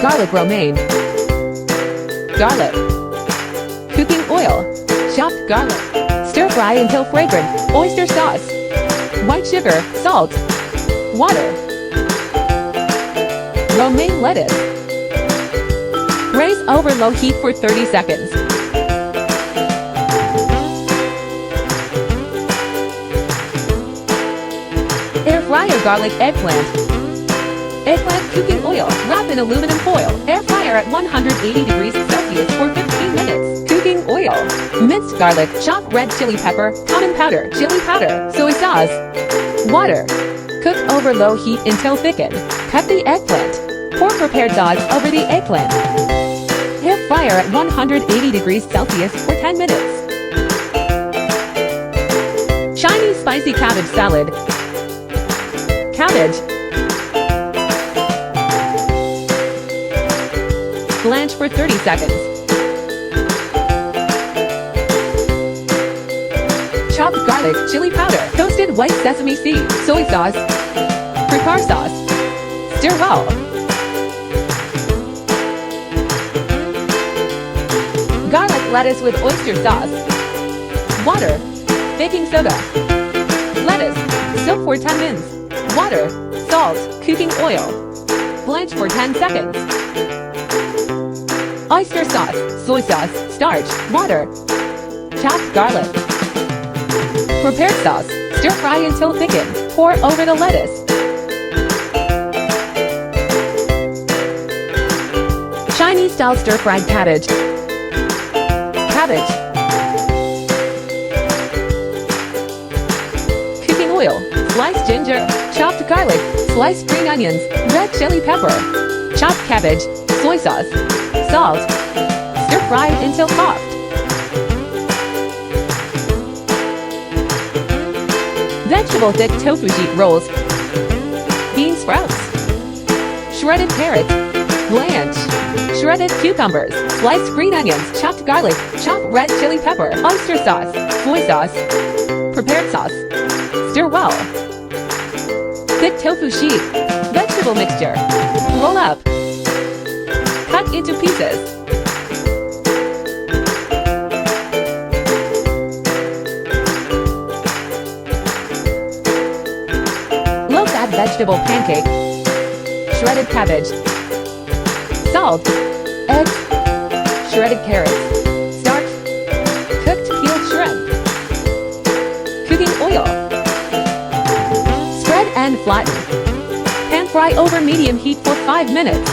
Garlic romaine. Garlic. Cooking oil. Chopped garlic. Stir fry until fragrant. Oyster sauce. White sugar, salt. Water. Romaine lettuce. Braise over low heat for 30 seconds. Air fryer garlic eggplant. Eggplant cooking oil. Wrap in aluminum foil. Air fryer at 180 degrees Celsius for 15 minutes. Cooking oil. Minced garlic. Chopped red chili pepper. Common powder. Chili powder. Soy sauce. Water. Cook over low heat until thickened. Cut the eggplant. Pour prepared sauce over the eggplant. Air fryer at 180 degrees Celsius for 10 minutes. Chinese spicy cabbage salad. Cabbage. Blanch for 30 seconds. Chopped garlic, chili powder, toasted white sesame seed, soy sauce, prepare sauce. Stir well. Garlic lettuce with oyster sauce. Water. Baking soda. Lettuce. Soak for 10 minutes. Water. Salt. Cooking oil. Blanch for 10 seconds. Oyster sauce. Soy sauce. Starch. Water. Chopped garlic. Prepared sauce. Stir fry until thickened. Pour over the lettuce. Chinese-style stir-fried cabbage. Cabbage. Cooking oil. Sliced ginger. Chopped garlic. Sliced green onions. Red chili pepper. Chopped cabbage. Soy sauce. Salt. Stir fry until soft. Vegetable thick tofu sheet rolls. Bean sprouts. Shredded carrots. Blanch. Shredded cucumbers. Sliced green onions. Chopped garlic. Chopped red chili pepper. Oyster sauce. Soy sauce. Prepared sauce. Stir well. Thick tofu sheet. Vegetable mixture. Roll up. Cut into pieces. Low-fat vegetable pancake. Shredded cabbage. Salt. Eggs. Shredded carrots. Starch. Cooked peeled shrimp. Cooking oil. Spread and flatten. Pan fry over medium heat for 5 minutes.